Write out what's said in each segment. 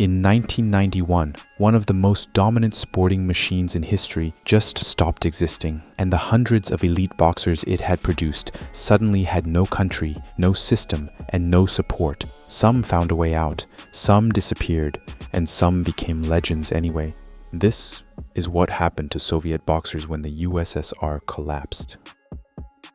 In 1991, one of the most dominant sporting machines in history just stopped existing, and the hundreds of elite boxers it had produced suddenly had no country, no system, and no support. Some found a way out, some disappeared, and some became legends anyway. This is what happened to Soviet boxers when the USSR collapsed.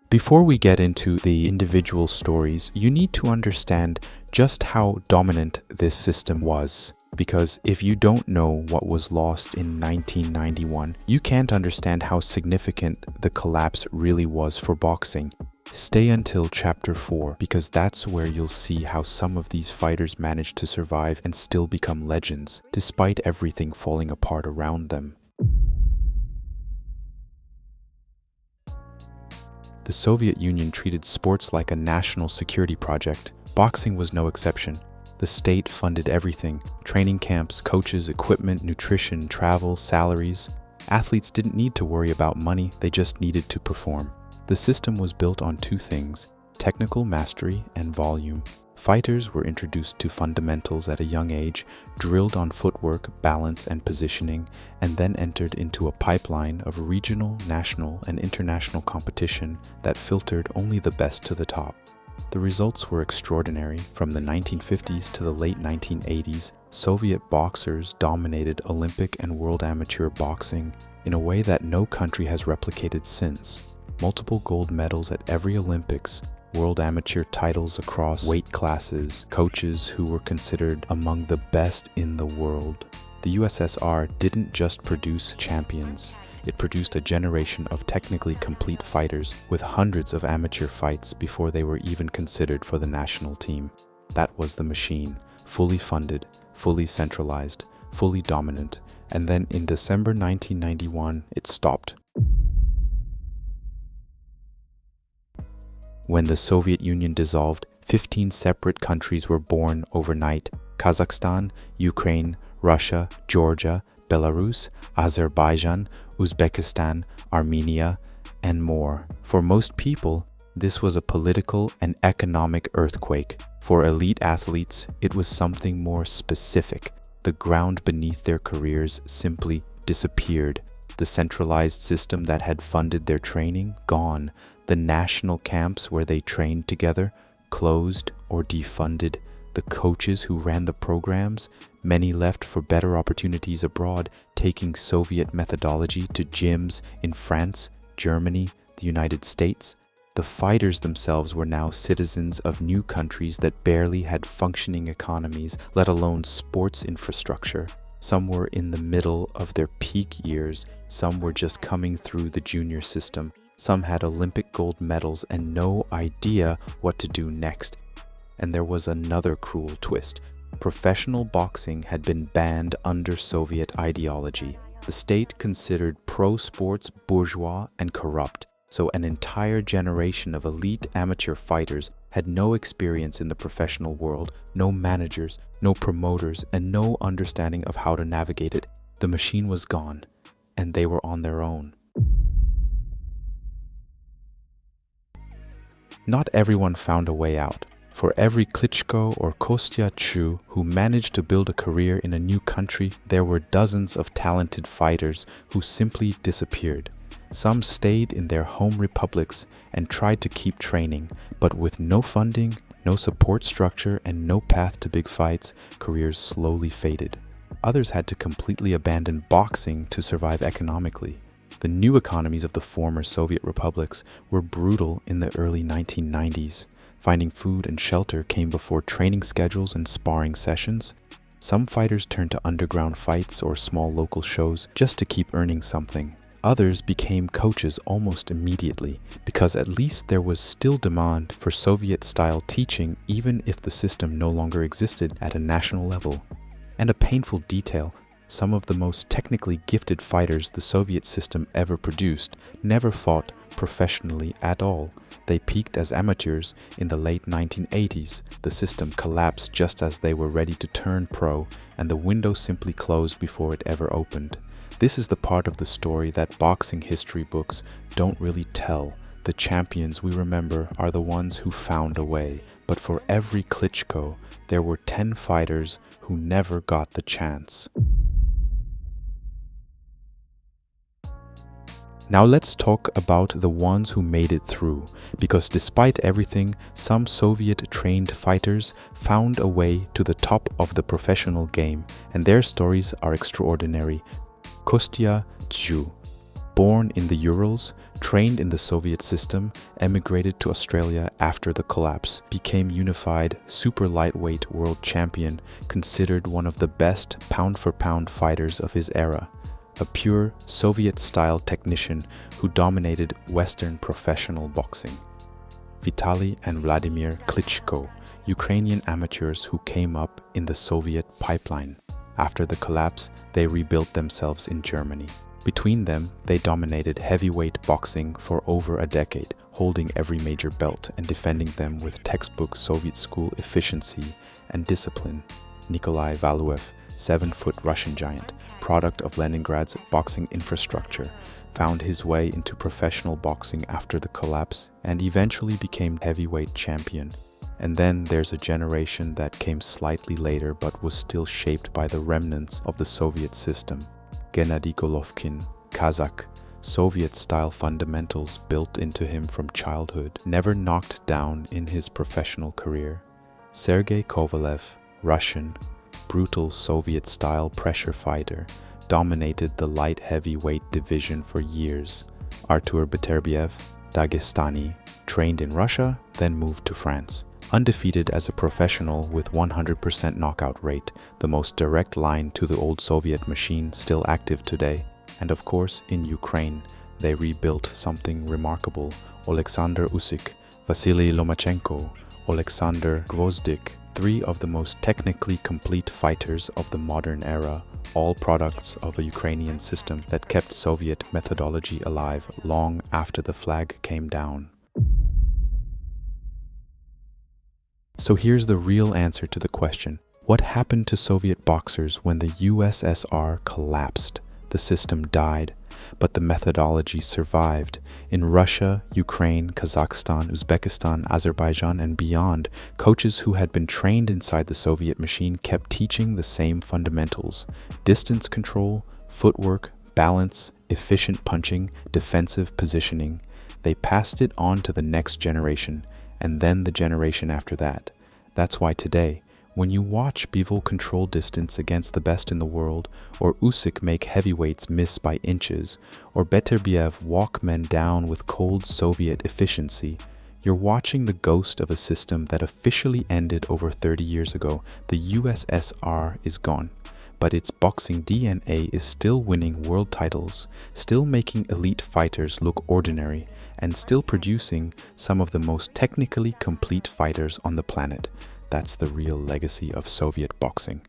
Before we get into the individual stories, you need to understand just how dominant this system was. Because if you don't know what was lost in 1991, you can't understand how significant the collapse really was for boxing. Stay until chapter 4, because that's where you'll see how some of these fighters managed to survive and still become legends, despite everything falling apart around them. The Soviet Union treated sports like a national security project. Boxing was no exception. The state funded everything: training camps, coaches, equipment, nutrition, travel, salaries. Athletes didn't need to worry about money, they just needed to perform. The system was built on two things: technical mastery and volume. Fighters were introduced to fundamentals at a young age, drilled on footwork, balance, and positioning, and then entered into a pipeline of regional, national, and international competition that filtered only the best to the top. The results were extraordinary. From the 1950s to the late 1980s, Soviet boxers dominated Olympic and world amateur boxing in a way that no country has replicated since. Multiple gold medals at every Olympics, world amateur titles across weight classes, coaches who were considered among the best in the world. The USSR didn't just produce champions. It produced a generation of technically complete fighters with hundreds of amateur fights before they were even considered for the national team. That was the machine, fully funded, fully centralized, fully dominant, and then in December 1991, it stopped. When the Soviet Union dissolved, 15 separate countries were born overnight: Kazakhstan, Ukraine, Russia, Georgia, Belarus, Azerbaijan, Uzbekistan, Armenia, and more. For most people, this was a political and economic earthquake. For elite athletes, it was something more specific. The ground beneath their careers simply disappeared. The centralized system that had funded their training, gone. The national camps where they trained together, closed or defunded. The coaches who ran the programs, many left for better opportunities abroad, taking Soviet methodology to gyms in France, Germany, the United States. The fighters themselves were now citizens of new countries that barely had functioning economies, let alone sports infrastructure. Some were in the middle of their peak years, some were just coming through the junior system, some had Olympic gold medals and no idea what to do next. And there was another cruel twist. Professional boxing had been banned under Soviet ideology. The state considered pro sports bourgeois and corrupt, so an entire generation of elite amateur fighters had no experience in the professional world, no managers, no promoters, and no understanding of how to navigate it. The machine was gone, and they were on their own. Not everyone found a way out. For every Klitschko or Kostya Tszyu who managed to build a career in a new country, there were dozens of talented fighters who simply disappeared. Some stayed in their home republics and tried to keep training, but with no funding, no support structure, and no path to big fights, careers slowly faded. Others had to completely abandon boxing to survive economically. The new economies of the former Soviet republics were brutal in the early 1990s. Finding food and shelter came before training schedules and sparring sessions. Some fighters turned to underground fights or small local shows just to keep earning something. Others became coaches almost immediately, because at least there was still demand for Soviet-style teaching even if the system no longer existed at a national level. And a painful detail: some of the most technically gifted fighters the Soviet system ever produced never fought professionally at all. They peaked as amateurs in the late 1980s. The system collapsed just as they were ready to turn pro, and the window simply closed before it ever opened. This is the part of the story that boxing history books don't really tell. The champions we remember are the ones who found a way. But for every Klitschko, there were 10 fighters who never got the chance. Now let's talk about the ones who made it through, because despite everything, some Soviet-trained fighters found a way to the top of the professional game, and their stories are extraordinary. Kostya, Tszyu, born in the Urals, trained in the Soviet system, emigrated to Australia after the collapse, became unified super lightweight world champion, considered one of the best pound-for-pound fighters of his era. A pure Soviet-style technician who dominated Western professional boxing. Vitaly and Vladimir Klitschko, Ukrainian amateurs who came up in the Soviet pipeline. After the collapse, they rebuilt themselves in Germany. Between them, they dominated heavyweight boxing for over a decade, holding every major belt and defending them with textbook Soviet school efficiency and discipline. Nikolai Valuev, 7-foot Russian giant, product of Leningrad's boxing infrastructure, found his way into professional boxing after the collapse and eventually became heavyweight champion. And then there's a generation that came slightly later but was still shaped by the remnants of the Soviet system. Gennady Golovkin, Kazakh, Soviet-style fundamentals built into him from childhood, never knocked down in his professional career. Sergey Kovalev, Russian, brutal Soviet-style pressure fighter, dominated the light heavyweight division for years. Artur Beterbiev, Dagestani, trained in Russia, then moved to France. Undefeated as a professional with 100% knockout rate, the most direct line to the old Soviet machine still active today. And of course, in Ukraine, they rebuilt something remarkable. Oleksandr Usyk, Vasiliy Lomachenko, Oleksandr Gvozdyk, 3 of the most technically complete fighters of the modern era, all products of a Ukrainian system that kept Soviet methodology alive long after the flag came down. So here's the real answer to the question: what happened to Soviet boxers when the USSR collapsed? The system died, but the methodology survived. In Russia, Ukraine, Kazakhstan, Uzbekistan, Azerbaijan, and beyond, coaches who had been trained inside the Soviet machine kept teaching the same fundamentals: distance control, footwork, balance, efficient punching, defensive positioning. They passed it on to the next generation, and then the generation after that. That's why today, when you watch Bivol control distance against the best in the world, or Usyk make heavyweights miss by inches, or Beterbiev walk men down with cold Soviet efficiency, you're watching the ghost of a system that officially ended over 30 years ago. The USSR is gone, but its boxing DNA is still winning world titles, still making elite fighters look ordinary, and still producing some of the most technically complete fighters on the planet. That's the real legacy of Soviet boxing.